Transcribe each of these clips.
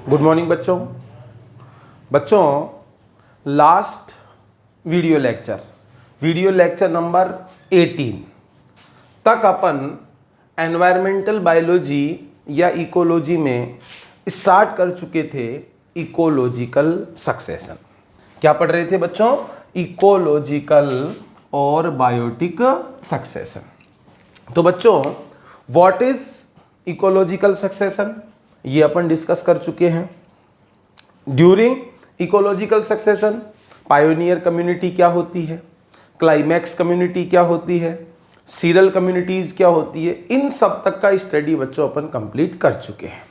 Good morning बच्चों last video lecture number 18 तक अपन environmental biology या इकोलॉजी में स्टार्ट कर चुके थे इकोलॉजिकल सक्सेशन। क्या पढ़ रहे थे बच्चों? इकोलॉजिकल और बायोटिक सक्सेशन। तो बच्चों व्हाट इज इकोलॉजिकल सक्सेशन ये अपन डिस्कस कर चुके हैं। During ecological succession pioneer community क्या होती है, क्लाइमैक्स कम्युनिटी क्या होती है, सीरल कम्युनिटीज क्या होती है, इन सब तक का स्टडी बच्चों अपन कंप्लीट कर चुके हैं।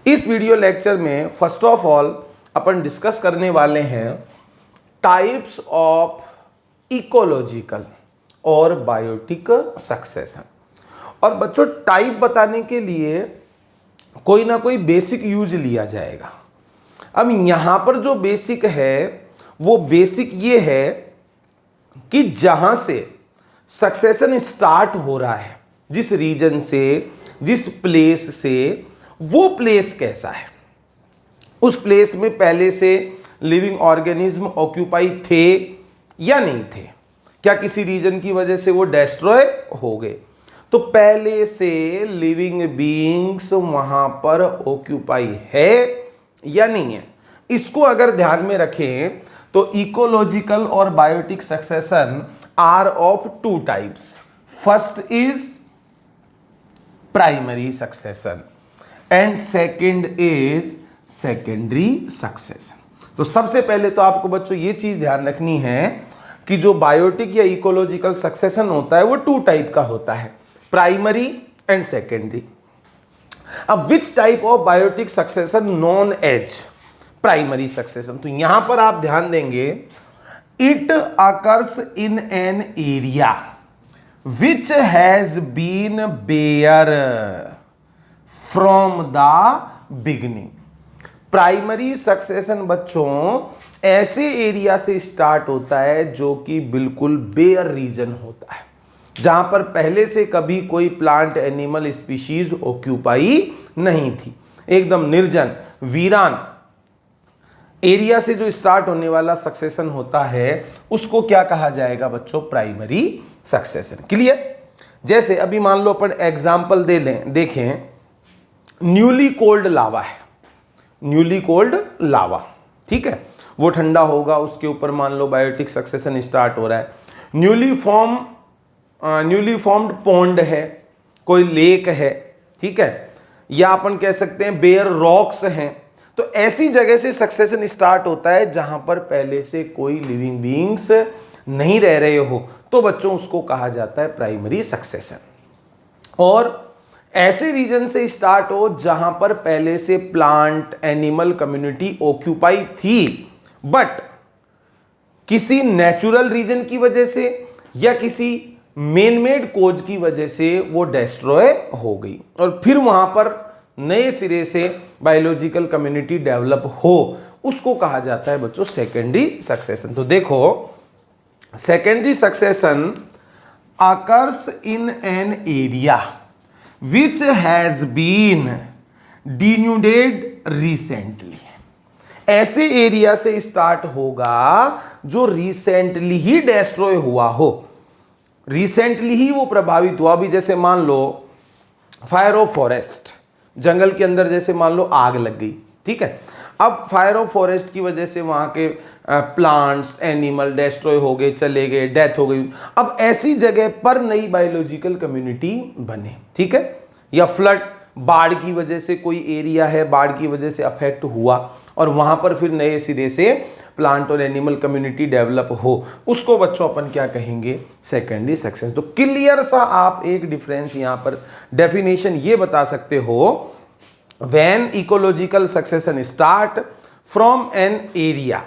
इस वीडियो लेक्चर में first of all upon discuss करने वाले हैं टाइप्स ऑफ इकोलॉजिकल और बायोटिक सक्सेशन। और बच्चों टाइप बताने के लिए कोई ना कोई बेसिक यूज लिया जाएगा। अब यहां पर जो बेसिक है वो बेसिक ये है कि जहां से सक्सेशन स्टार्ट हो रहा है, जिस रीजन से, जिस प्लेस से, वो प्लेस कैसा है, उस प्लेस में पहले से लिविंग ऑर्गेनिज्म ऑक्यूपाई थे या नहीं थे, क्या किसी रीजन की वजह से वो डिस्ट्रॉय हो गए, तो पहले से लिविंग बीइंग्स वहां पर ऑक्यूपाई है या नहीं है। इसको अगर ध्यान में रखें तो इकोलॉजिकल और biotic succession are of two types. First is primary succession and second is secondary succession. तो सबसे पहले तो आपको बच्चों ये चीज ध्यान रखनी है कि जो बायोटिक या इकोलॉजिकल सक्सेशन होता है वो टू टाइप का होता है, प्राइमरी एंड सेकेंडरी। अब which type of biotic succession known as primary succession? तो यहां पर आप ध्यान देंगे it occurs in an area which has been bare from the beginning. Primary succession बच्चों ऐसे एरिया से स्टार्ट होता है जो कि बिल्कुल बेयर रीजन होता है, जहां पर पहले से कभी कोई प्लांट एनिमल स्पीशीज ऑक्यूपाई नहीं थी, एकदम निर्जन वीरान एरिया से जो स्टार्ट होने वाला सक्सेशन होता है उसको क्या कहा जाएगा बच्चों? Primary succession. क्लियर? जैसे अभी मान लो अपन एग्जांपल देखें, न्यूली कोल्ड लावा है, न्यूली कोल्ड लावा, ठीक है, वो ठंडा होगा, उसके ऊपर मान लो बायोटिक सक्सेशन स्टार्ट हो रहा है। न्यूली फॉर्म्ड पॉन्ड है, कोई लेक है, ठीक है, या अपन कह सकते हैं बेयर रॉक्स हैं। तो ऐसी जगह से सक्सेशन स्टार्ट होता है जहां पर पहले से कोई लिविंग बीइंग्स नहीं रह रहे हो, तो बच्चों उसको कहा जाता है प्राइमरी सक्सेशन। और ऐसे रीजन से स्टार्ट हो जहां पर पहले से प्लांट एनिमल कम्युनिटी ऑक्यूपाई थी, बट किसी नेचुरल रीजन की वजह से या किसी मेन मेड कोज की वजह से वो डिस्ट्रॉय हो गई और फिर वहां पर नए सिरे से बायोलॉजिकल कम्युनिटी डेवलप हो, उसको कहा जाता है बच्चों सेकेंडरी सक्सेशन। तो देखो secondary succession occurs in an area which has been denuded recently. ऐसे एरिया से स्टार्ट होगा जो रिसेंटली ही डिस्ट्रॉय हुआ हो, रिसेंटली ही वो प्रभावित हुआ। अभी जैसे मान लो फायर ऑफ फॉरेस्ट, जंगल के अंदर जैसे मान लो आग लग गई, ठीक है, अब फायर ऑफ फॉरेस्ट की वजह से वहां के प्लांट्स एनिमल डिस्ट्रॉय हो गए, चले गए, डेथ हो गई। अब ऐसी जगह पर नई बायोलॉजिकल कम्युनिटी बने, ठीक है, या फ्लड, बाढ़ की वजह से कोई एरिया है, बाढ़ की वजह से अफेक्ट हुआ और वहां पर फिर नए सिरे से प्लांट और एनिमल कम्युनिटी डेवलप हो, उसको बच्चों अपन क्या कहेंगे? Secondary succession. तो क्लियर सा आप एक डिफरेंस यहां पर डेफिनेशन ये बता सकते हो, when ecological succession start from an area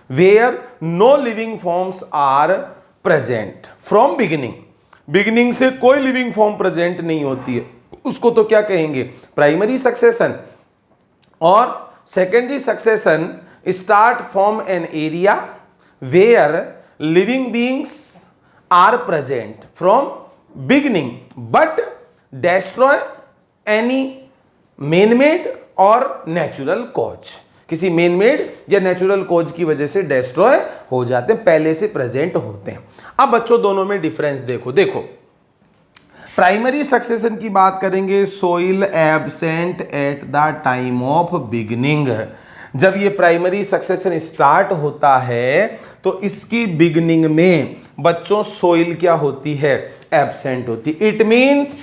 where no living forms are present from beginning, beginning से कोई लिविंग फॉर्म प्रेजेंट नहीं होती है, उसको तो क्या कहेंगे? Primary succession. और secondary succession start from an area where living beings are present from beginning but destroy any man-made और नेचुरल कॉज, किसी मेन मेड या नेचुरल कॉज की वजह से डिस्ट्रॉय हो जाते हैं, पहले से प्रेजेंट होते हैं। अब बच्चों दोनों में डिफरेंस देखो प्राइमरी सक्सेशन की बात करेंगे, soil absent at the time of beginning. जब ये प्राइमरी सक्सेशन स्टार्ट होता है तो इसकी बिगिनिंग में बच्चों सोइल क्या होती है, एब्सेंट होती। इट मींस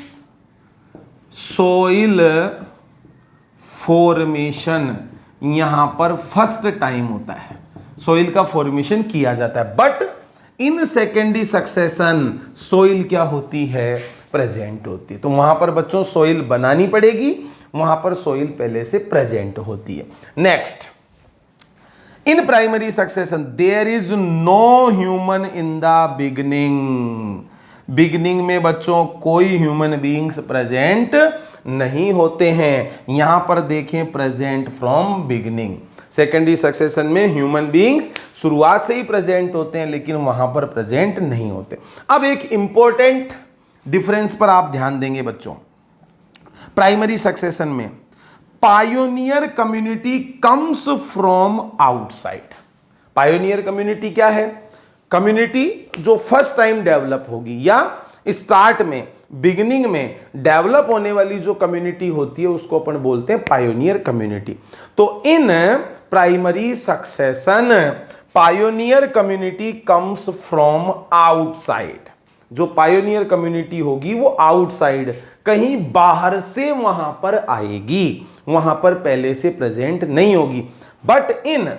सोइल फॉर्मेशन यहां पर फर्स्ट टाइम होता है, सोइल का फॉर्मेशन किया जाता है। But in secondary succession soil क्या होती है, प्रेजेंट होती है। तो वहां पर बच्चों सोइल बनानी पड़ेगी, वहां पर सोइल पहले से प्रेजेंट होती है। Next, in primary succession there is no human in the beginning. Beginning में बच्चों कोई ह्यूमन बीइंग्स प्रेजेंट नहीं होते हैं। यहां पर देखें present from beginning. Secondary succession में ह्यूमन बीइंग्स शुरुआत से ही प्रेजेंट होते हैं, लेकिन वहां पर प्रेजेंट नहीं होते। अब एक इंपॉर्टेंट डिफरेंस पर आप ध्यान देंगे बच्चों, प्राइमरी सक्सेशन में pioneer community comes from outside. Pioneer community क्या है, कम्युनिटी जो फर्स्ट टाइम डेवलप होगी या स्टार्ट में बिगिनिंग में डेवलप होने वाली जो कम्युनिटी होती है उसको अपन बोलते हैं पायोनियर कम्युनिटी। तो इन primary succession pioneer community comes from outside. जो पायोनियर कम्युनिटी होगी वो आउटसाइड, कहीं बाहर से वहां पर आएगी, वहां पर पहले से प्रेजेंट नहीं होगी। But in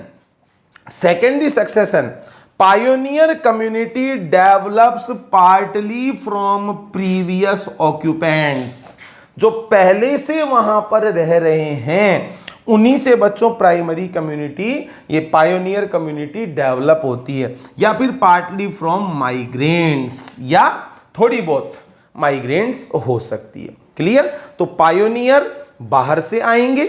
secondary succession pioneer community develops partly from previous occupants. जो पहले से वहां पर रह रहे हैं उन्हीं से बच्चों प्राइमरी कम्युनिटी, ये पायोनियर कम्युनिटी डेवलप होती है। या फिर पार्टली फ्रॉम माइग्रेंट्स, या थोड़ी बहुत माइग्रेंट्स हो सकती है। क्लियर? तो पायोनियर बाहर से आएंगे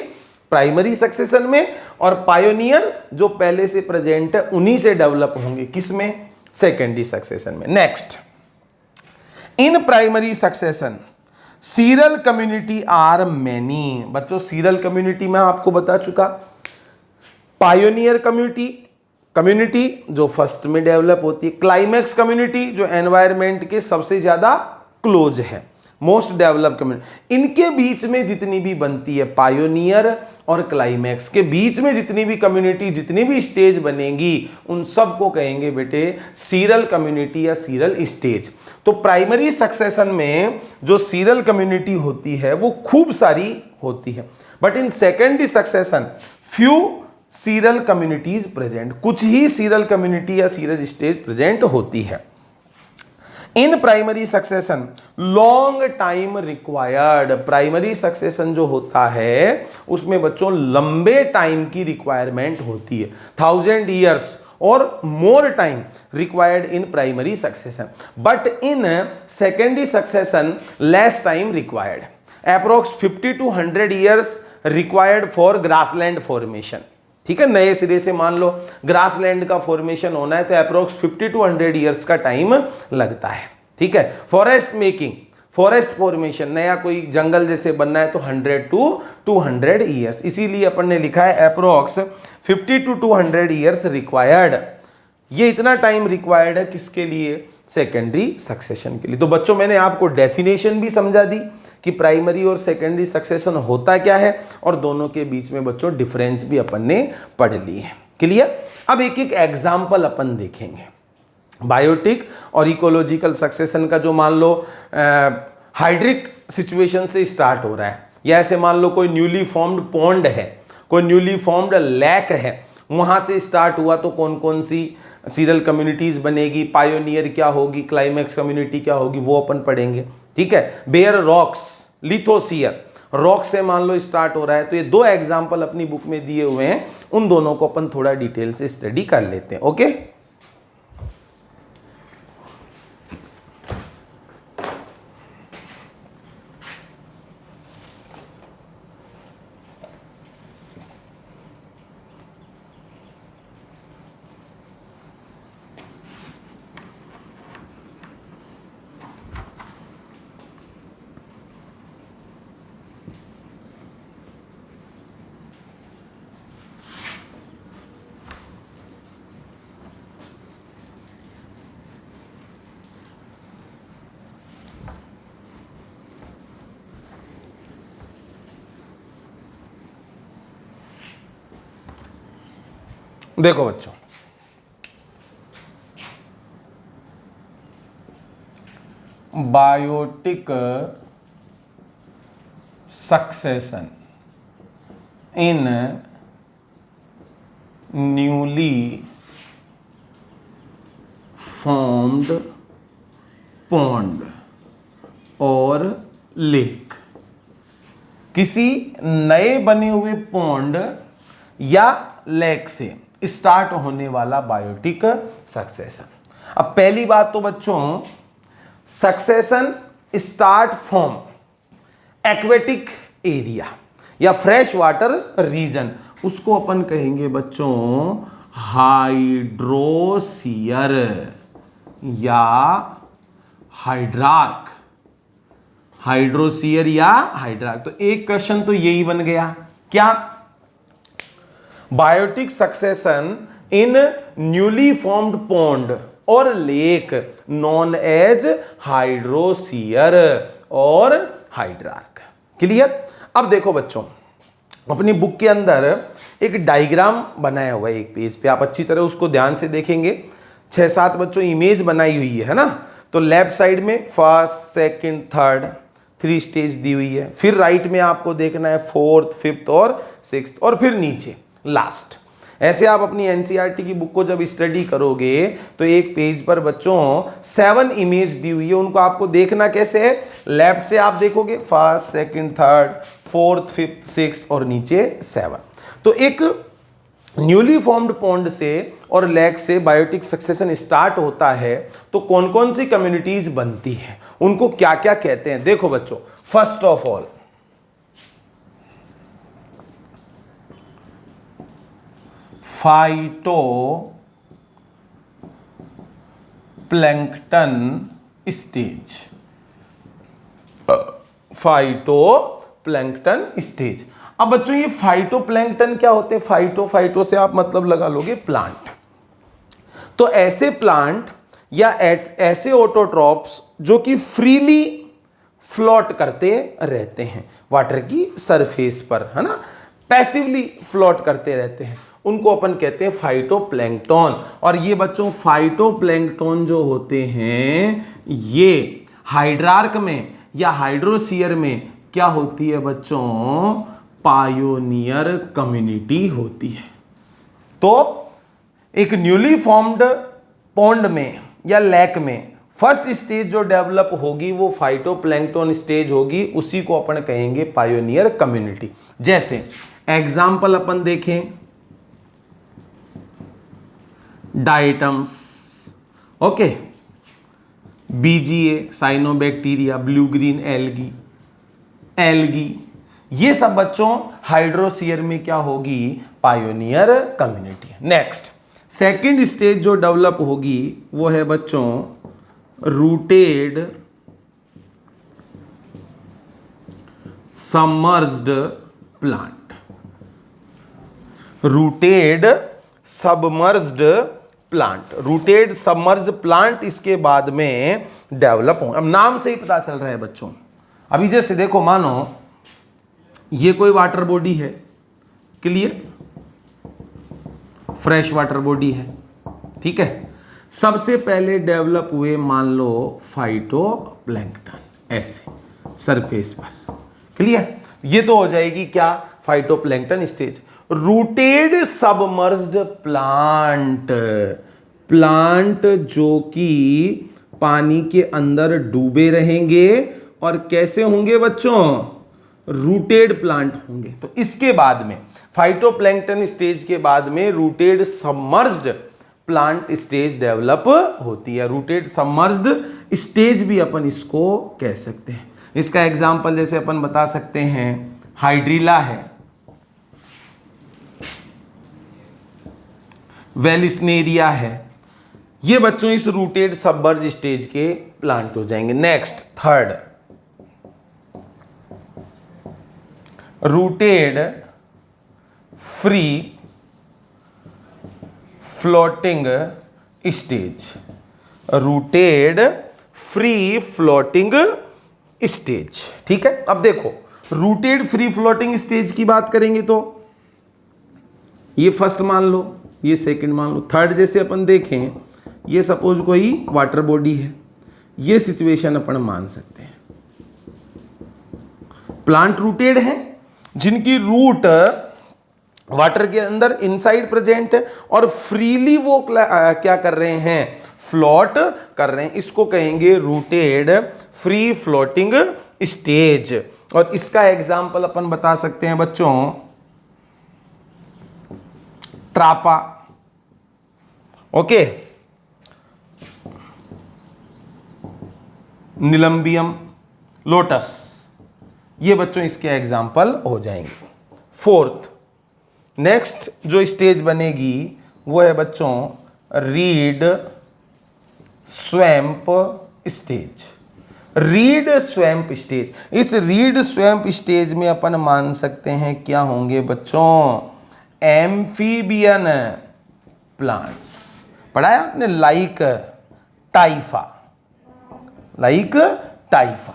प्राइमरी सक्सेशन में, और पायोनियर जो पहले से प्रेजेंट है उन्हीं से डेवलप होंगे, किसमें, सेकेंडरी सक्सेशन में। Next, in primary succession seral community are many. बच्चों सीरल कम्युनिटी में आपको बता चुका, पायोनियर कम्युनिटी जो फर्स्ट में डेवलप होती है, क्लाइमैक्स कम्युनिटी जो एनवायरमेंट के सबसे ज्यादा क्लोज है, मोस्ट डेवलप कम्युनिटी। इनके बीच में जितनी भी बनती है, पायोनियर और क्लाइमैक्स के बीच में जितनी भी कम्युनिटी, जितनी भी स्टेज बनेगी, उन सबको कहेंगे बेटे सीरल कम्युनिटी या सीरल स्टेज। तो प्राइमरी सक्सेशन में जो सीरल कम्युनिटी होती है वो खूब सारी होती है, but in secondary succession few sural communities present, कुछ ही सीरल कम्युनिटी या सीरल स्टेज प्रेजेंट होती है। इन primary succession long time required. Primary succession जो होता है उसमें बच्चों लंबे टाइम की रिक्वायरमेंट होती है, 1000 years और more time required in primary succession. But in secondary succession less time required, approx 50 to 100 years required for grassland formation. ठीक है, नए सिरे से मान लो ग्रासलैंड का फॉर्मेशन होना है तो अप्रोक्स 50 to 100 years का टाइम लगता है। ठीक है, फॉरेस्ट मेकिंग, फॉरेस्ट फॉर्मेशन, नया कोई जंगल जैसे बनना है तो 100 to 200 years, इसीलिए अपन ने लिखा है अप्रोक्स 50 to 200 years रिक्वायर्ड। ये इतना टाइम रिक्वायर्ड है किसके लिए, सेकेंडरी सक्सेशन के लिए। तो बच्चों मैंने आपको डेफिनेशन भी समझा दी कि प्राइमरी और सेकेंडरी सक्सेशन होता क्या है, और दोनों के बीच में बच्चों डिफरेंस भी अपन ने पढ़ ली है। क्लियर? अब एक एक एग्जाम्पल अपन देखेंगे। बायोटिक और इकोलॉजिकल सक्सेशन का जो मान लो हाइड्रिक सिचुएशन से स्टार्ट हो रहा है, या ऐसे मान लो कोई न्यूली फॉर्म्ड पॉन्ड है, कोई न्यूली फॉर्म्ड लेक है, वहां से स्टार्ट हुआ तो कौन कौन सी सीरल कम्युनिटीज बनेगी, पायोनियर क्या होगी, क्लाइमैक्स कम्युनिटी क्या होगी, वो अपन पढ़ेंगे। ठीक है, बेयर रॉक्स, लिथोसियर रॉक से मान लो स्टार्ट हो रहा है, तो ये दो एग्जाम्पल अपनी बुक में दिए हुए हैं, उन दोनों को अपन थोड़ा डिटेल से स्टडी कर लेते हैं। ओके, देखो बच्चों, biotic succession in newly formed pond और लेक। किसी नए बने हुए पॉन्ड या लेक से स्टार्ट होने वाला बायोटिक सक्सेशन। अब पहली बात तो बच्चों, succession start from aquatic area या फ्रेश वाटर रीजन, उसको अपन कहेंगे बच्चों हाइड्रोसियर या हाइड्रार्क। हाइड्रोसियर या हाइड्रार्क। तो एक क्वेश्चन तो यही बन गया, क्या? Biotic succession in newly formed pond और लेक नॉन एज हाइड्रोसियर और हाइड्रार्क। क्लियर? अब देखो बच्चों, अपनी बुक के अंदर एक डायग्राम बनाया हुआ है एक पेज पे, आप अच्छी तरह उसको ध्यान से देखेंगे। 6-7 बच्चों इमेज बनाई हुई है ना। तो लेफ्ट साइड में फर्स्ट, सेकंड, थर्ड 3 स्टेज दी हुई है। फिर राइट में आपको देखना है 4th, 5th और 6th, और फिर नीचे लास्ट। ऐसे आप अपनी एनसीईआरटी की बुक को जब स्टडी करोगे तो एक पेज पर बच्चों 7 इमेज दी हुई है, उनको आपको देखना कैसे है? लेफ्ट से आप देखोगे first, second, third, 4th, 5th, 6th और नीचे 7। तो एक न्यूली फॉर्म्ड पॉन्ड से और लेक से बायोटिक सक्सेशन स्टार्ट होता है तो कौन कौन सी कम्युनिटीज बनती है, उनको क्या क्या कहते हैं? देखो बच्चों, first of all phyto plankton stage. Phyto plankton stage. अब बच्चों ये फाइटो प्लैंकटन क्या होते हैं? फाइटो से आप मतलब लगा लोगे प्लांट। तो ऐसे प्लांट या ऐसे ऑटोट्रॉप्स जो कि फ्रीली फ्लोट करते रहते हैं वाटर की सरफेस पर, है ना, पैसिवली फ्लोट करते रहते हैं, उनको अपन कहते हैं फाइटोप्लैंक्टन। और ये बच्चों फाइटोप्लैंक्टन जो होते हैं ये हाइड्रार्क में या हाइड्रोसियर में क्या होती है बच्चों? पायोनियर कम्युनिटी होती है। तो एक न्यूली फॉर्म्ड पॉन्ड में या लेक में फर्स्ट स्टेज जो डेवलप होगी वो फाइटोप्लैंक्टन स्टेज होगी, उसी को अपन कहेंगे पायोनियर कम्युनिटी। जैसे एग्जाम्पल अपन देखें, diatoms, okay, BGA cyanobacteria, blue green algae, ये सब बच्चों हाइड्रोसियर में क्या होगी? Pioneer community. Next second stage जो डेवलप होगी वो है बच्चों rooted submerged plant. Rooted submerged plant, rooted submerged plant इसके बाद में डेवलप हो। अब नाम से ही पता चल रहा है बच्चों। अभी जैसे देखो, मानो ये कोई वाटर बॉडी है, क्लियर, फ्रेश वाटर बॉडी है, ठीक है। सबसे पहले डेवलप हुए मान लो फाइटोप्लैंक्टन, ऐसे सरफेस पर, क्लियर। ये तो हो जाएगी क्या? Phytoplankton stage. Rooted submerged plant, plant जो कि पानी के अंदर डूबे रहेंगे और कैसे होंगे बच्चों? रूटेड प्लांट होंगे। तो इसके बाद में फाइटोप्लैंक्टन स्टेज के बाद में rooted submerged plant stage develop होती है। रूटेड सबमर्ज्ड स्टेज भी अपन इसको कह सकते हैं। इसका एग्जांपल जैसे अपन बता सकते हैं हाइड्रिला है, वेलिस्नेरिया है, ये बच्चों इस रूटेड सबमर्ज स्टेज के प्लांट हो जाएंगे। Next third, rooted free floating stage. Rooted free floating stage, ठीक है। अब देखो रूटेड फ्री फ्लोटिंग स्टेज की बात करेंगे तो ये फर्स्ट मान लो, ये सेकंड मान लो। थर्ड जैसे अपन देखें, ये सपोज कोई वाटर बॉडी है, ये सिचुएशन अपन मान सकते हैं। प्लांट रूटेड है, जिनकी रूट वाटर के अंदर इनसाइड प्रेजेंट है और फ्रीली वो क्या कर रहे हैं, फ्लोट कर रहे हैं। इसको कहेंगे रूटेड फ्री फ्लोटिंग स्टेज। और इसका एग्जाम्पल अपन बता सकते हैं बच्चों, ट्रापा, ओके, निलंबियम, लोटस, ये बच्चों इसके एग्जाम्पल हो जाएंगे। फोर्थ नेक्स्ट जो स्टेज बनेगी वो है बच्चों read swamp stage. Read swamp stage, इस रीड स्वैम्प स्टेज में अपन मान सकते हैं क्या होंगे बच्चों, एम्फीबियन प्लांट्स। पढ़ा है आपने, लाइक टाइफा, लाइक टाइफा,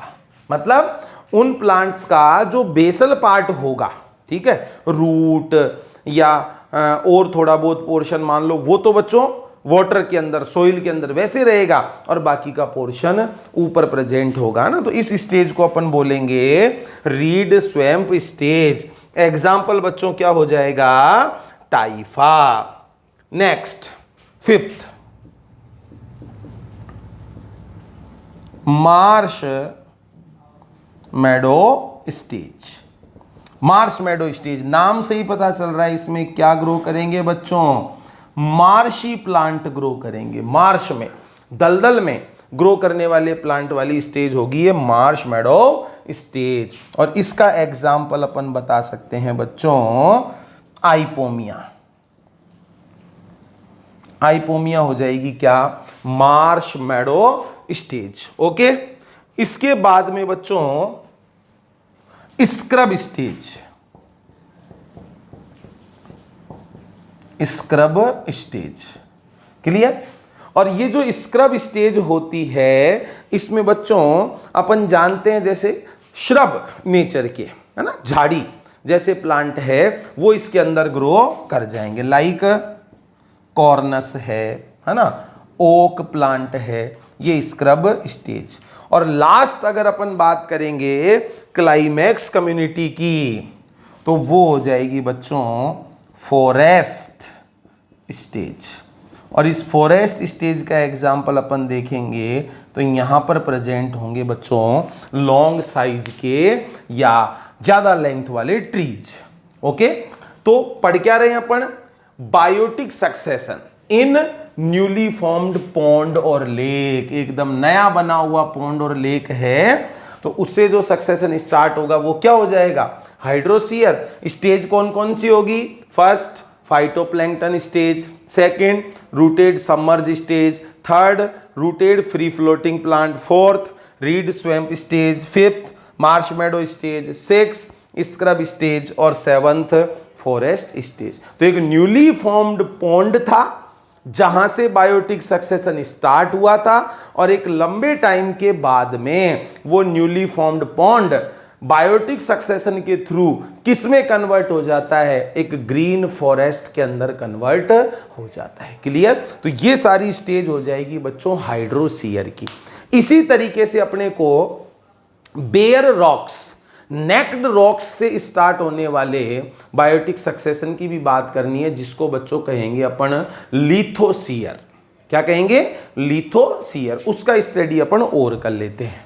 मतलब उन प्लांट्स का जो बेसल पार्ट होगा, ठीक है, रूट या और थोड़ा बहुत पोर्शन मान लो, वो तो बच्चों वाटर के अंदर, सोइल के अंदर वैसे रहेगा और बाकी का पोर्शन ऊपर प्रेजेंट होगा ना। तो इस स्टेज को अपन बोलेंगे रीड स्वैम्प स्टेज। एग्जाम्पल बच्चों क्या हो जाएगा, typha. Next fifth, marsh meadow stage. Marsh meadow stage, नाम से ही पता चल रहा है इसमें क्या ग्रो करेंगे बच्चों, मार्शी प्लांट ग्रो करेंगे। मार्श में, दलदल में ग्रो करने वाले प्लांट वाली स्टेज होगी ये मार्श मैडो स्टेज। और इसका एग्जाम्पल अपन बता सकते हैं बच्चों आइपोमिया। आइपोमिया हो जाएगी क्या, मार्श मैडो स्टेज। ओके, इसके बाद में बच्चों scrub stage, scrub stage, clear. और ये जो स्क्रब स्टेज होती है, इसमें बच्चों अपन जानते हैं जैसे श्रब नेचर के, है ना, झाड़ी जैसे प्लांट है वो इसके अंदर ग्रो कर जाएंगे, लाइक कॉर्नस है ना, ओक प्लांट है, ये स्क्रब स्टेज। और लास्ट अगर अपन बात करेंगे क्लाइमैक्स कम्युनिटी की, तो वो हो जाएगी बच्चों फॉरेस्ट स्टेज। और इस फॉरेस्ट स्टेज का एग्जाम्पल अपन देखेंगे तो यहां पर प्रेजेंट होंगे बच्चों लॉन्ग साइज के या ज्यादा लेंथ वाले ट्रीज। ओके, तो पढ़ क्या रहे हैं अपन, biotic succession in newly formed pond और लेक। एकदम नया बना हुआ पॉन्ड और लेक है तो उससे जो सक्सेशन स्टार्ट होगा वो क्या हो जाएगा, हाइड्रोसियर। स्टेज कौन कौन सी होगी, first phytoplankton stage, second rooted submerge stage, third rooted free floating plant, fourth reed swamp stage, fifth marsh meadow stage, six scrub stage और सेवंथ फॉरेस्ट स्टेज। तो एक न्यूली फॉर्म्ड पॉन्ड था जहां से बायोटिक सक्सेशन स्टार्ट हुआ था और एक लंबे टाइम के बाद में वो newly formed pond biotic succession के थ्रू किसमें कन्वर्ट हो जाता है, एक ग्रीन फॉरेस्ट के अंदर कन्वर्ट हो जाता है। क्लियर। तो ये सारी स्टेज हो जाएगी बच्चों हाइड्रोसियर की। इसी तरीके से अपने को बेयर रॉक्स, नेक्ड रॉक्स से स्टार्ट होने वाले बायोटिक सक्सेशन की भी बात करनी है, जिसको बच्चों कहेंगे अपन लिथोसियर। क्या कहेंगे, लिथोसियर। उसका स्टडी अपन और कर लेते हैं।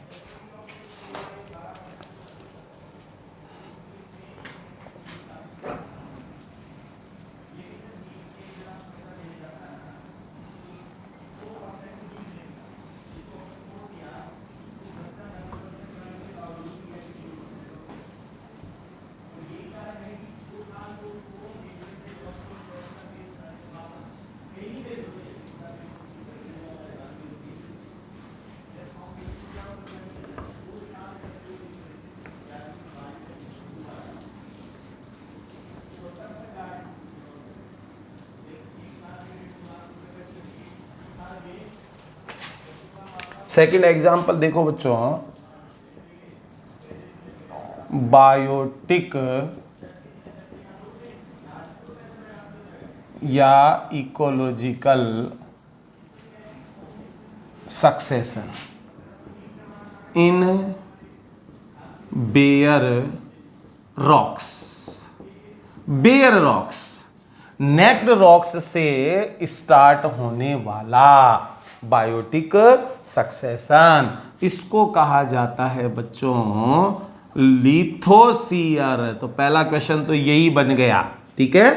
सेकंड एग्जांपल देखो बच्चों, बायोटिक या ecological succession in bare rocks. Bare rocks, naked rocks से स्टार्ट होने वाला बायोटिक सक्सेशन, इसको कहा जाता है बच्चों लिथोसियर। तो पहला क्वेश्चन तो यही बन गया, ठीक है।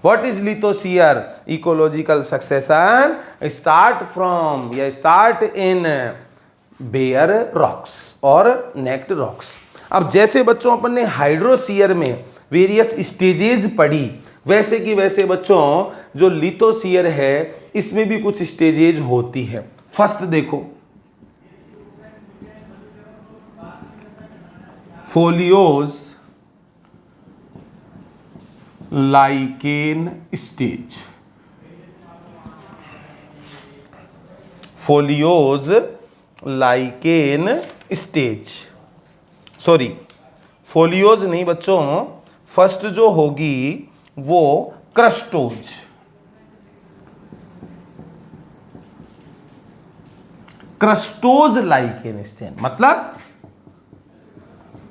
What is lithosere? Ecological succession start from या स्टार्ट इन बेयर रॉक्स और नेक्ड रॉक्स। अब जैसे बच्चों अपन ने हाइड्रोसियर में वेरियस स्टेजेस पढ़ी, वैसे कि वैसे बच्चों जो लिथोसियर है इसमें भी कुछ स्टेजेस होती है। फर्स्ट देखो, foliose lichen stage. Foliose lichen stage, sorry foliose नहीं बच्चों, फर्स्ट जो होगी वो क्रस्टोज। क्रस्टोज लाइकेन स्टेज मतलब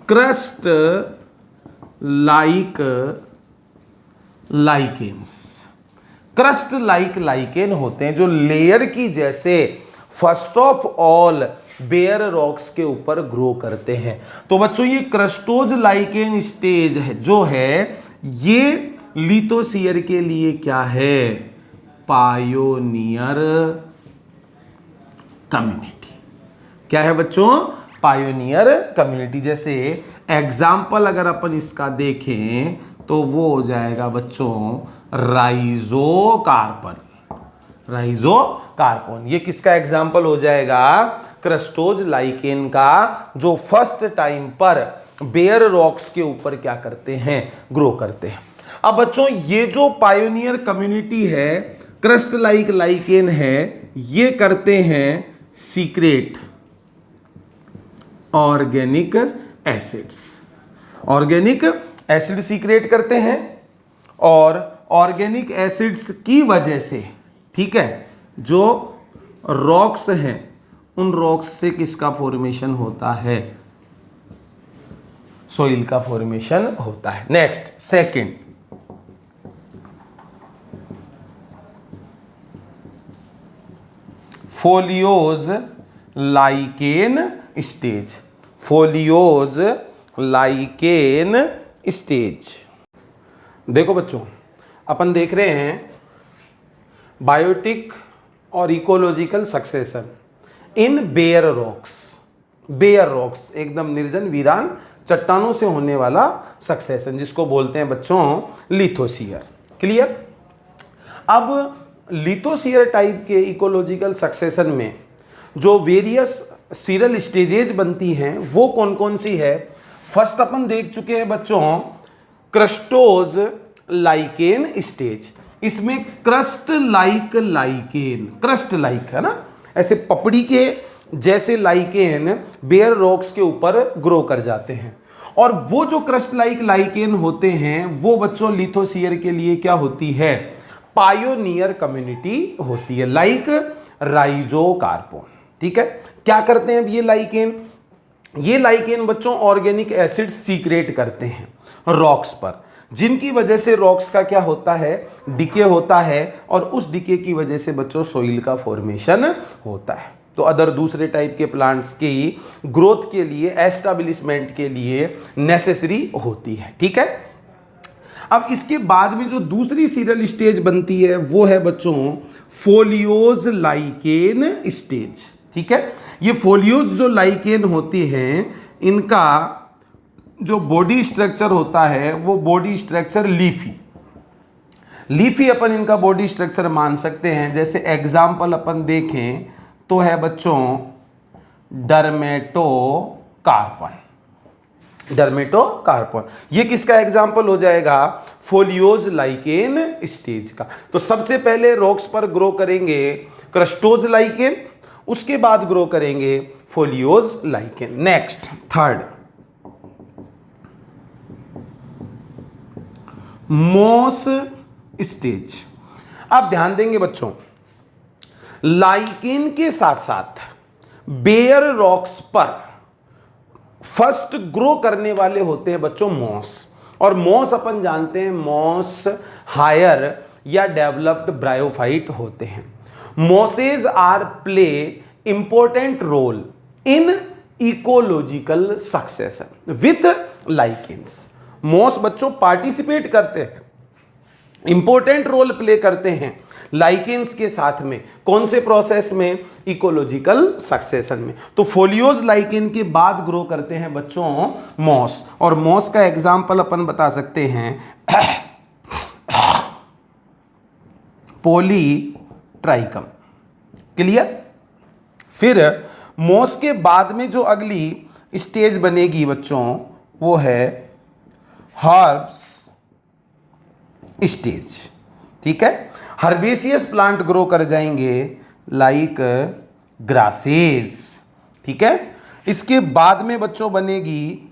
crust like lichens. Crust like lichen होते हैं जो लेयर की जैसे first of all bare rocks के ऊपर ग्रो करते हैं। तो बच्चों ये क्रस्टोज लाइकेन स्टेज है जो है, ये लिथोसियर के लिए क्या है? Pioneer community. क्या है बच्चों? Pioneer community. जैसे एग्जाम्पल अगर अपन इसका देखें तो वो हो जाएगा बच्चों राइजोकार्पन। राइजोकार्पन ये किसका एग्जाम्पल हो जाएगा? क्रस्टोज लाइकेन का, जो फर्स्ट टाइम पर बेयर रॉक्स के ऊपर क्या करते हैं? ग्रो करते हैं। अब बच्चों ये जो पायोनियर कम्युनिटी है, क्रस्ट लाइक लाइकेन है, ये करते हैं secret organic acids. Organic acid secret करते हैं और ऑर्गेनिक एसिड्स की वजह से, ठीक है, जो रॉक्स हैं उन रॉक्स से किसका फॉर्मेशन होता है? सोइल का फॉर्मेशन होता है। Next second, foliose lichen stage. Foliose lichen stage. देखो बच्चों, अपन देख रहे हैं बायोटिक और ecological succession in bare rocks. Bare rocks एकदम निर्जन वीरान चट्टानों से होने वाला सक्सेशन, जिसको बोलते हैं बच्चों लिथोसियर। क्लियर? अब लिथोसियर टाइप के इकोलॉजिकल सक्सेशन में जो वेरियस सीरल स्टेजेज बनती हैं वो कौन कौन सी है? फर्स्ट अपन देख चुके हैं बच्चों क्रस्टोज लाइकेन स्टेज। इसमें crust like lichen, crust like है ना, ऐसे पपड़ी के जैसे लाइकेन बेयर रॉक्स के ऊपर ग्रो कर जाते हैं। और वो जो क्रस्ट लाइक लाइकेन होते हैं वो बच्चों लिथोसियर के लिए क्या होती है? पायोनियर कम्युनिटी होती है, लाइक राइजोकार्पोन। ठीक है, क्या करते हैं अब ये लाइकेन? ये लाइकेन बच्चों ऑर्गेनिक एसिड सीक्रेट करते हैं रॉक्स पर, जिनकी वजह से रॉक्स का क्या होता है? डिके होता है, और उस डिके की वजह से बच्चों सोइल का फॉर्मेशन होता है। तो अदर दूसरे टाइप के प्लांट्स की ग्रोथ के लिए, एस्टेब्लिशमेंट के लिए नेसेसरी होती है। ठीक है, अब इसके बाद में जो दूसरी सीरियल स्टेज बनती है वो है बच्चों फोलियोज लाइकेन स्टेज। ठीक है, ये फोलियोज जो लाइकेन होती हैं इनका जो बॉडी स्ट्रक्चर होता है वो बॉडी स्ट्रक्चर लीफी अपन इनका बॉडी स्ट्रक्चर मान सकते हैं। जैसे एग्जाम्पल अपन देखें तो है बच्चों डर्मेटोकार्पन। डर्मेटोकार्पन ये किसका एग्जाम्पल हो जाएगा? फोलियोज लाइकेन स्टेज का। तो सबसे पहले रॉक्स पर ग्रो करेंगे क्रस्टोज लाइकेन, उसके बाद ग्रो करेंगे foliose lichen. Next third, moss stage. आप ध्यान देंगे बच्चों, लाइकेन के साथ साथ बेयर रॉक्स पर फर्स्ट ग्रो करने वाले होते हैं बच्चों मॉस। और मॉस अपन जानते हैं मॉस हायर या डेवलप्ड ब्रायोफाइट होते हैं। Mosses are play important role in ecological succession with lichens. Moss बच्चों पार्टिसिपेट करते हैं, इंपॉर्टेंट रोल प्ले करते हैं लाइकेन्स के साथ में। कौन से प्रोसेस में? इकोलॉजिकल सक्सेशन में। तो फोलियोज लाइकेन के बाद ग्रो करते हैं बच्चों मॉस। और मॉस का एग्जाम्पल अपन बता सकते हैं पॉलीट्राइकम। क्लियर? फिर मॉस के बाद में जो अगली स्टेज बनेगी बच्चों वो है हर्ब्स स्टेज। ठीक है, हर्बेसियस प्लांट ग्रो कर जाएंगे लाइक ग्रासेस। ठीक है, इसके बाद में बच्चों बनेगी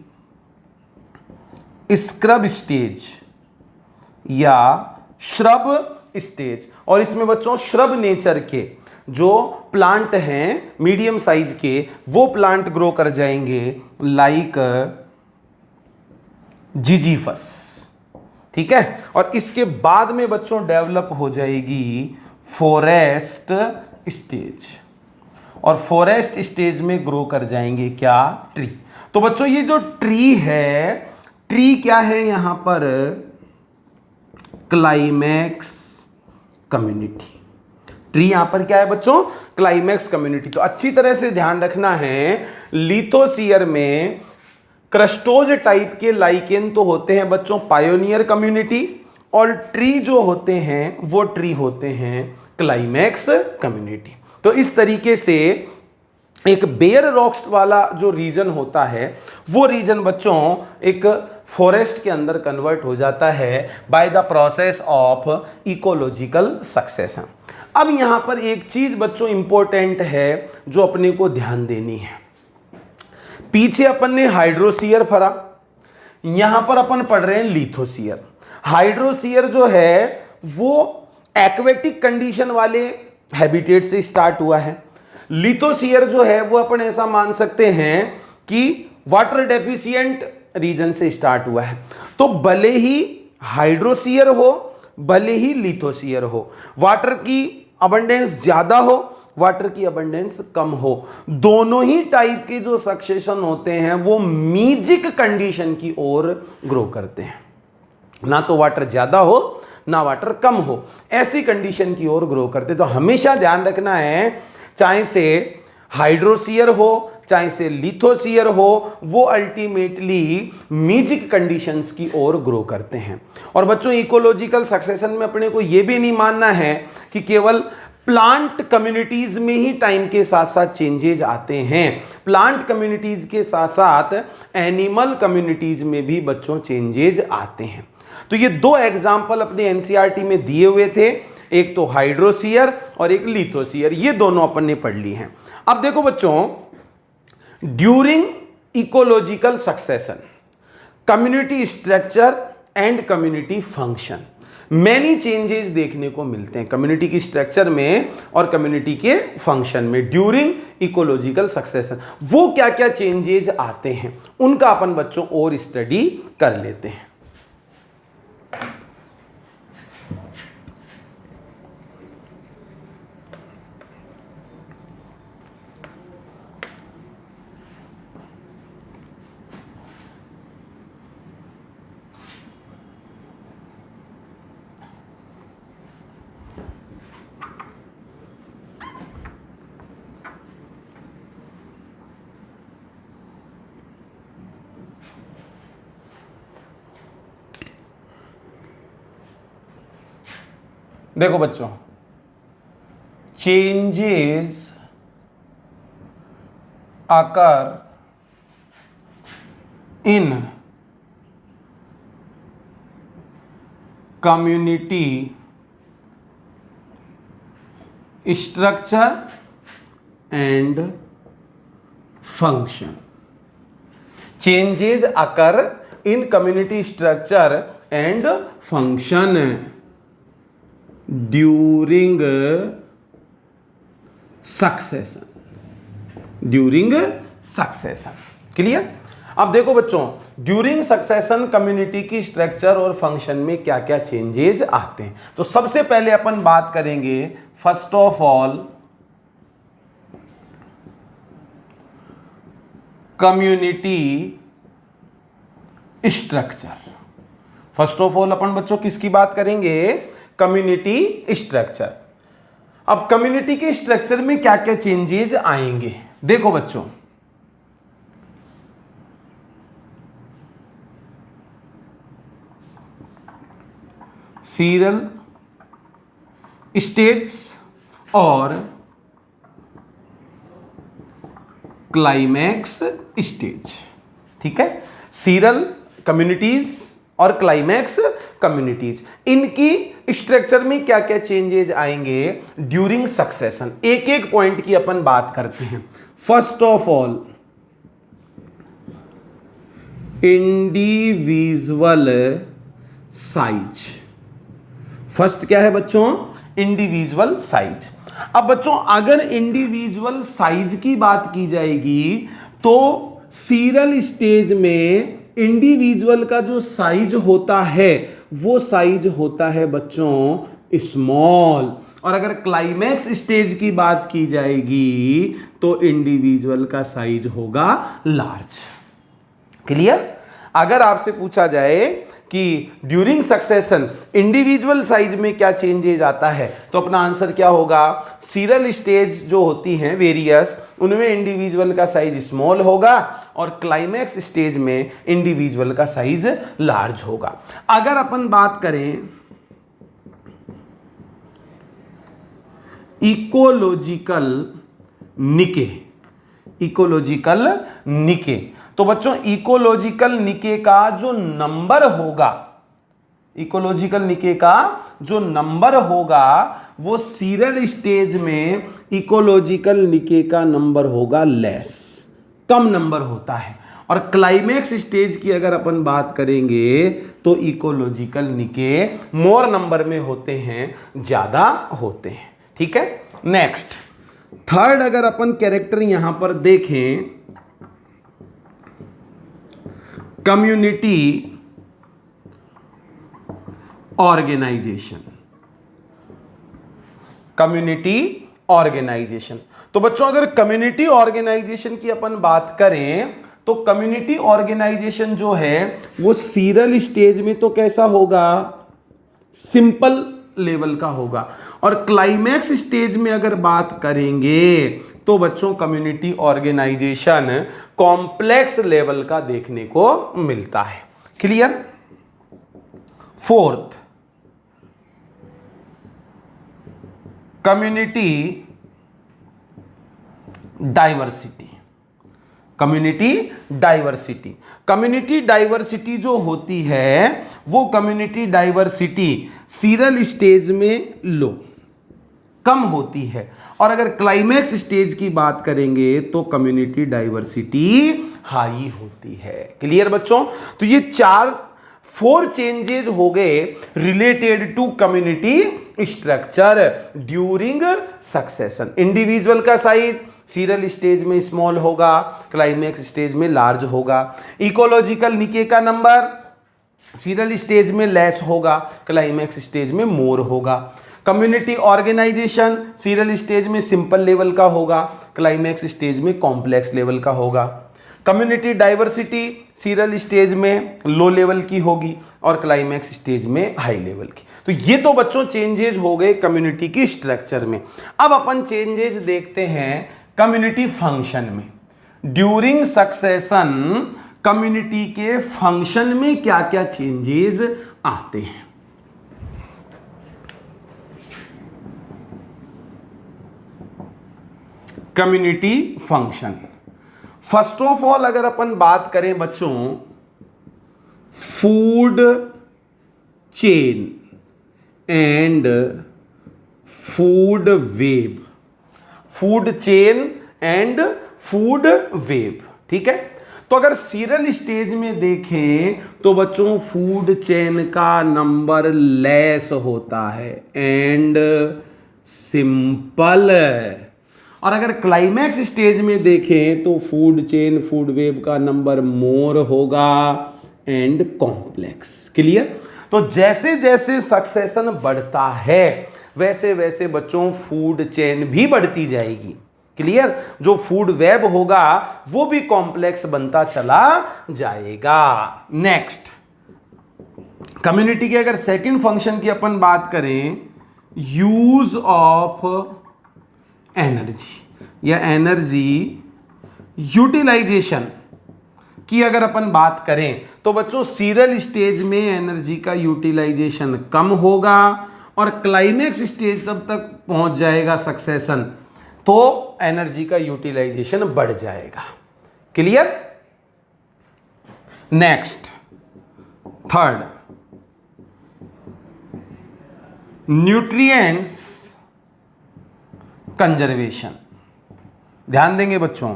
स्क्रब स्टेज या श्रब स्टेज। और इसमें बच्चों श्रब नेचर के जो प्लांट हैं मीडियम साइज के, वो प्लांट ग्रो कर जाएंगे लाइक जिजीफस। ठीक है, और इसके बाद में बच्चों डेवलप हो जाएगी फॉरेस्ट स्टेज। और फॉरेस्ट स्टेज में ग्रो कर जाएंगे क्या? ट्री। तो बच्चों ये जो ट्री है, ट्री क्या है यहां पर? Climax community. ट्री यहां पर क्या है बच्चों? Climax community. तो अच्छी तरह से ध्यान रखना है, लिथोसियर में क्रस्टोज टाइप के लाइकेन तो होते हैं बच्चों पायोनियर कम्युनिटी, और ट्री जो होते हैं वो ट्री होते हैं क्लाइमैक्स कम्युनिटी। तो इस तरीके से एक बेयर रॉक्स वाला जो रीजन होता है वो रीजन बच्चों एक फॉरेस्ट के अंदर कन्वर्ट हो जाता है by the process of ecological succession. अब यहां पर एक चीज बच्चों इंपॉर्टेंट है जो अपने को ध्यान देनी है। पीछे अपन ने हाइड्रोसियर पढ़ा, यहां पर अपन पढ़ रहे हैं लिथोसियर। हाइड्रोसियर जो है वो एक्वेटिक कंडीशन वाले हैबिटेट से स्टार्ट हुआ है। लिथोसियर जो है वो अपन ऐसा मान सकते हैं कि वाटर डेफिशिएंट रीजन से स्टार्ट हुआ है। तो भले ही हाइड्रोसियर हो भले ही लिथोसियर हो, वाटर की अबंडेंस ज्यादा हो वाटर की अबंडेंस कम हो, दोनों ही टाइप के जो सक्सेशन होते हैं वो मीजिक कंडीशन की ओर ग्रो करते हैं। ना तो वाटर ज्यादा हो ना वाटर कम हो, ऐसी कंडीशन की ओर ग्रो करते। तो हमेशा ध्यान रखना है, चाहे से हाइड्रोसियर हो चाहे से लिथोसियर हो, वो अल्टीमेटली मीजिक कंडीशंस की ओर ग्रो करते हैं। और बच्चों इकोलॉजिकल सक्सेशन में अपने को यह भी नहीं मानना है कि केवल प्लांट कम्युनिटीज में ही टाइम के साथ साथ चेंजेज आते हैं। प्लांट कम्युनिटीज के साथ साथ एनिमल कम्युनिटीज में भी बच्चों चेंजेज आते हैं। तो ये दो एग्जाम्पल अपने एनसीईआरटी में दिए हुए थे, एक तो हाइड्रोसियर और एक लिथोसियर, ये दोनों अपन ने पढ़ ली हैं। अब देखो बच्चों, during ecological succession community structure and community function many changes देखने को मिलते हैं कम्युनिटी की स्ट्रक्चर में और कम्युनिटी के फंक्शन में। ड्यूरिंग इकोलॉजिकल सक्सेशन वो क्या क्या चेंजेस आते हैं उनका अपन बच्चों और स्टडी कर लेते हैं। देखो बच्चों, changes occur in community structure and function. Changes occur in community structure and function. During succession, during succession. Clear? अब देखो बच्चों, ड्यूरिंग सक्सेशन कम्युनिटी की स्ट्रक्चर और फंक्शन में क्या क्या चेंजेज आते हैं। तो सबसे पहले अपन बात करेंगे first of all community structure. First of all अपन बच्चों किसकी बात करेंगे? Community structure. अब कम्युनिटी के स्ट्रक्चर में क्या क्या चेंजेस आएंगे, देखो बच्चों। सीरियल स्टेज और क्लाइमैक्स स्टेज। ठीक है, सीरियल कम्युनिटीज और क्लाइमैक्स कम्युनिटीज, इनकी स्ट्रक्चर में क्या क्या चेंजेस आएंगे ड्यूरिंग सक्सेशन। एक एक पॉइंट की अपन बात करते हैं। First of all individual size. First क्या है बच्चों? Individual size. अब बच्चों अगर इंडिविजुअल साइज की बात की जाएगी तो सीरियल स्टेज में इंडिविजुअल का जो साइज होता है वो साइज होता है बच्चों स्मॉल, और अगर क्लाइमैक्स स्टेज की बात की जाएगी तो इंडिविजुअल का साइज होगा लार्ज। क्लियर? अगर आपसे पूछा जाए कि ड्यूरिंग सक्सेशन इंडिविजुअल साइज में क्या चेंजेज आता है तो अपना आंसर क्या होगा? सीरियल स्टेज जो होती हैं वेरियस, उनमें इंडिविजुअल का साइज स्मॉल होगा और क्लाइमैक्स स्टेज में इंडिविजुअल का साइज लार्ज होगा। अगर अपन बात करें इकोलॉजिकल निके, इकोलॉजिकल निके, तो बच्चों इकोलॉजिकल निके का जो नंबर होगा, इकोलॉजिकल निके का जो नंबर होगा वो सीरियल स्टेज में इकोलॉजिकल निके का नंबर होगा लेस, कम नंबर होता है। और क्लाइमैक्स स्टेज की अगर अपन बात करेंगे तो इकोलॉजिकल निके मोर नंबर में होते हैं, ज्यादा होते हैं। ठीक है, नेक्स्ट थर्ड अगर अपन कैरेक्टर यहां पर देखें कम्युनिटी ऑर्गेनाइजेशन, कम्युनिटी ऑर्गेनाइजेशन। तो बच्चों अगर कम्युनिटी ऑर्गेनाइजेशन की अपन बात करें तो कम्युनिटी ऑर्गेनाइजेशन जो है वो सीरियल स्टेज में तो कैसा होगा? सिंपल लेवल का होगा, और क्लाइमैक्स स्टेज में अगर बात करेंगे तो बच्चों कम्युनिटी ऑर्गेनाइजेशन कॉम्प्लेक्स लेवल का देखने को मिलता है। Clear? Fourth community diversity, community diversity. Community diversity जो होती है वो कम्युनिटी डाइवर्सिटी सीरियल स्टेज में लो, कम होती है, और अगर क्लाइमैक्स स्टेज की बात करेंगे तो कम्युनिटी डाइवर्सिटी हाई होती है। क्लियर बच्चों? तो ये 4 चेंजेस हो गए related to community structure during succession. Individual का साइज सीरियल स्टेज में स्मॉल होगा, क्लाइमैक्स स्टेज में लार्ज होगा। इकोलॉजिकल निके का नंबर सीरियल स्टेज में लेस होगा, क्लाइमैक्स स्टेज में मोर होगा। कम्युनिटी ऑर्गेनाइजेशन सीरियल स्टेज में सिंपल लेवल का होगा, क्लाइमैक्स स्टेज में कॉम्प्लेक्स लेवल का होगा। कम्युनिटी डाइवर्सिटी सीरियल स्टेज में लो लेवल की होगी और क्लाइमैक्स स्टेज में हाई लेवल की। तो ये तो बच्चों चेंजेस हो गए कम्युनिटी की स्ट्रक्चर में। अब अपन चेंजेस देखते हैं कम्युनिटी फंक्शन में। ड्यूरिंग सक्सेशन कम्युनिटी के फंक्शन में क्या क्या चेंजेस आते हैं। Community function, first of all अगर अपन बात करें बच्चों food chain and food web, food chain and food web, ठीक है। तो अगर सीरियल स्टेज में देखें तो बच्चों फूड चेन का नंबर लेस होता है एंड सिंपल। और अगर क्लाइमैक्स स्टेज में देखें तो फूड चेन फूड वेब का नंबर मोर होगा एंड कॉम्प्लेक्स। क्लियर? तो जैसे जैसे सक्सेशन बढ़ता है वैसे वैसे बच्चों फूड चेन भी बढ़ती जाएगी। क्लियर? जो फूड वेब होगा वो भी कॉम्प्लेक्स बनता चला जाएगा। नेक्स्ट, कम्युनिटी के अगर सेकंड फंक्शन की अपन बात करें, यूज ऑफ एनर्जी या एनर्जी यूटिलाइजेशन की अगर अपन बात करें तो बच्चों सीरियल स्टेज में एनर्जी का यूटिलाइजेशन कम होगा और क्लाइमेक्स स्टेज जब तक पहुंच जाएगा सक्सेशन तो एनर्जी का यूटिलाइजेशन बढ़ जाएगा। Clear? Next, third, nutrients conservation. ध्यान देंगे बच्चों,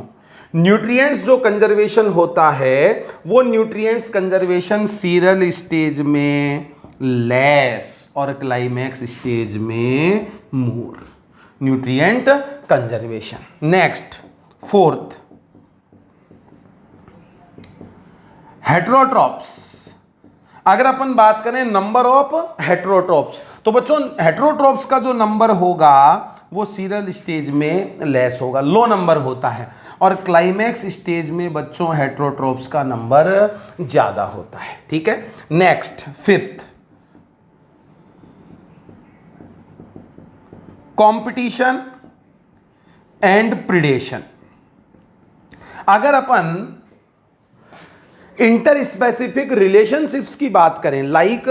न्यूट्रिएंट्स जो कंजर्वेशन होता है वो न्यूट्रिएंट्स कंजर्वेशन सीरियल स्टेज में लेस और क्लाइमैक्स स्टेज में more. Nutrient conservation. Next, fourth, heterotrophs. अगर अपन बात करें नंबर ऑफ हेट्रोट्रॉप्स तो बच्चों हेट्रोट्रॉप्स का जो नंबर होगा वो सीरियल स्टेज में लेस होगा, लो नंबर होता है, और क्लाइमैक्स स्टेज में बच्चों हेट्रोट्रॉप्स का नंबर ज्यादा होता है। ठीक है? Next, fifth, competition and predation. अगर अपन इंटर स्पेसिफिक रिलेशनशिप्स की बात करें लाइक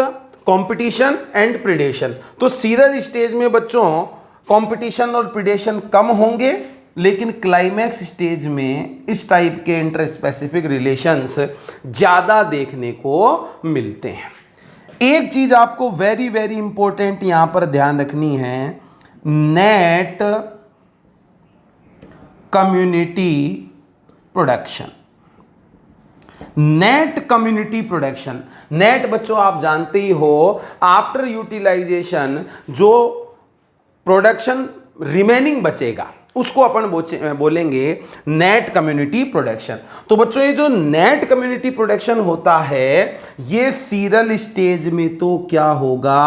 कंपटीशन एंड प्रिडेशन तो सीरियल स्टेज में बच्चों कंपटीशन और प्रिडेशन कम होंगे लेकिन क्लाइमैक्स स्टेज में इस टाइप के इंटर स्पेसिफिक रिलेशंस ज्यादा देखने को मिलते हैं। एक चीज आपको वेरी वेरी इंपॉर्टेंट यहां पर ध्यान रखनी है, net community production. Net community production, net बच्चों आप जानते ही हो आफ्टर यूटिलाइजेशन जो प्रोडक्शन रिमेनिंग बचेगा उसको अपन बोलेंगे नेट कम्युनिटी प्रोडक्शन। तो बच्चों ये जो नेट कम्युनिटी प्रोडक्शन होता है ये सीरियल स्टेज में तो क्या होगा,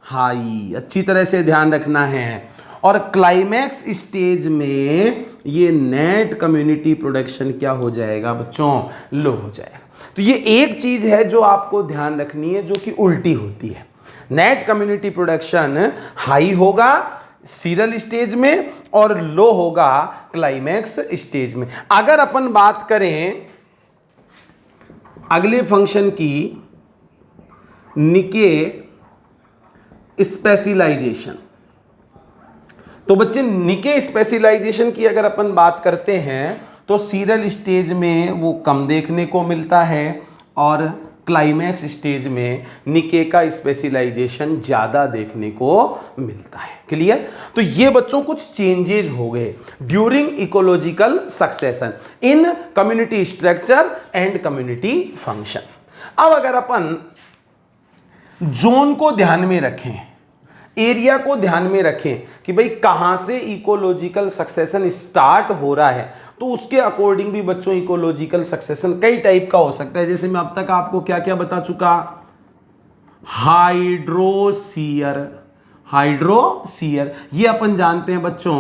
हाई। अच्छी तरह से ध्यान रखना है। और क्लाइमैक्स स्टेज में ये नेट कम्युनिटी प्रोडक्शन क्या हो जाएगा बच्चों, लो हो जाएगा। तो ये एक चीज है जो आपको ध्यान रखनी है जो कि उल्टी होती है। नेट कम्युनिटी प्रोडक्शन हाई होगा सीरियल स्टेज में और लो होगा क्लाइमैक्स स्टेज में। अगर अपन बात करें अगले फंक्शन की, निके स्पेशलाइजेशन, तो बच्चे निके स्पेशलाइजेशन की अगर अपन बात करते हैं तो सीरियल स्टेज में वो कम देखने को मिलता है और क्लाइमैक्स स्टेज में निके का स्पेशलाइजेशन ज्यादा देखने को मिलता है। क्लियर? तो ये बच्चों कुछ चेंजेस हो गए during ecological succession in community structure and community function. अब अगर अपन जोन को ध्यान में रखें, एरिया को ध्यान में रखें कि भाई कहां से इकोलॉजिकल सक्सेशन स्टार्ट हो रहा है, तो उसके अकॉर्डिंग भी बच्चों इकोलॉजिकल सक्सेशन कई टाइप का हो सकता है। जैसे मैं अब तक आपको क्या क्या बता चुका, हाइड्रोसीयर, हाइड्रोसीयर ये अपन जानते हैं बच्चों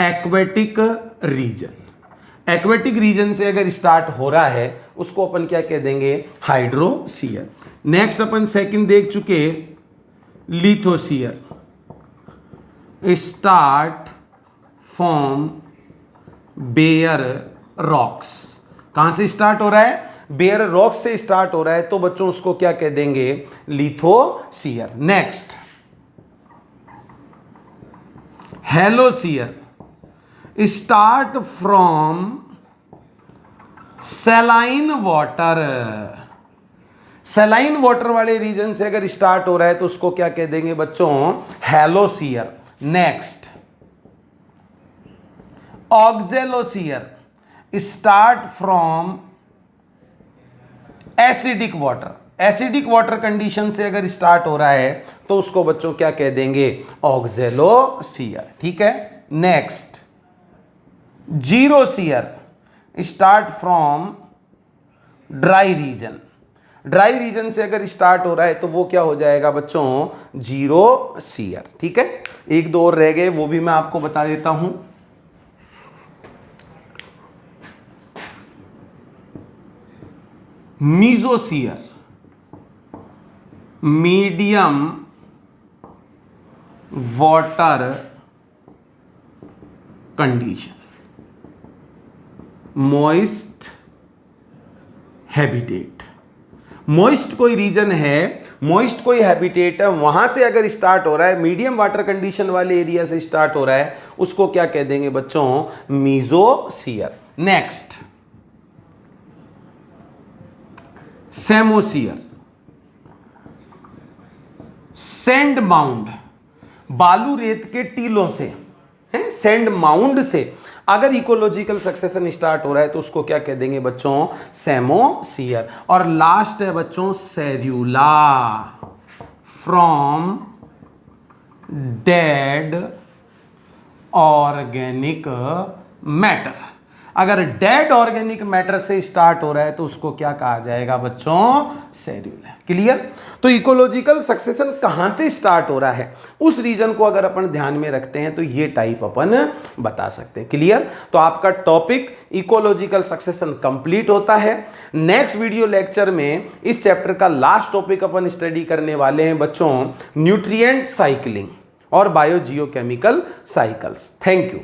एक्वेटिक रीजन। एक्वेटिक रीजन से अगर स्टार्ट हो रहा है उसको अपन क्या कह देंगे, हाइड्रोसीयर। नेक्स्ट अपन सेकंड देख चुके लिथोसीयर, स्टार्ट फ्रॉम बेयर रॉक्स। कहां से स्टार्ट हो रहा है, बेयर रॉक्स से स्टार्ट हो रहा है, तो बच्चों उसको क्या कह देंगे, lithosere. Next halosere, start from saline water. Saline water वाले रीजन से अगर स्टार्ट हो रहा है तो उसको क्या कह देंगे बच्चों, halosere. Next oxylosere, start from acidic water, acidic water condition से अगर स्टार्ट हो रहा है तो उसको बच्चों क्या कह देंगे, ऑक्जेलोसियर। ठीक है, next xerosere, start from dry region, dry region से अगर स्टार्ट हो रहा है तो वो क्या हो जाएगा बच्चों, जीरोसियर। ठीक है, एक दो और रह गए, वो भी मैं आपको बता देता हूं। Mesosere, medium water condition, moist habitat, moist कोई रीजन है, मॉइस्ट कोई हैबिटेट है, वहां से अगर स्टार्ट हो रहा है, मीडियम वाटर कंडीशन वाले एरिया से स्टार्ट हो रहा है, उसको क्या कह देंगे बच्चों, mesosere. Next psammosere, sand mound, बालू रेत के टीलों से, सैंड माउंड से अगर इकोलॉजिकल सक्सेशन स्टार्ट हो रहा है तो उसको क्या कह देंगे बच्चों, सेमोसियर। और लास्ट है बच्चों सेल्यूला, फ्रॉम डेड ऑर्गेनिक मैटर, अगर डेड ऑर्गेनिक मैटर से स्टार्ट हो रहा है तो उसको क्या कहा जाएगा बच्चों, सेल्यूला। क्लियर? तो इकोलॉजिकल सक्सेशन कहां से स्टार्ट हो रहा है, उस रीजन को अगर अपन ध्यान में रखते हैं तो ये टाइप अपन बता सकते हैं। क्लियर? तो आपका टॉपिक इकोलॉजिकल सक्सेशन कंप्लीट होता है। नेक्स्ट वीडियो लेक्चर में इस चैप्टर का लास्ट टॉपिक अपन स्टडी करने वाले हैं बच्चों, न्यूट्रिएंट साइकिलिंग और बायोजियोकेमिकल साइकिल्स। Thank you.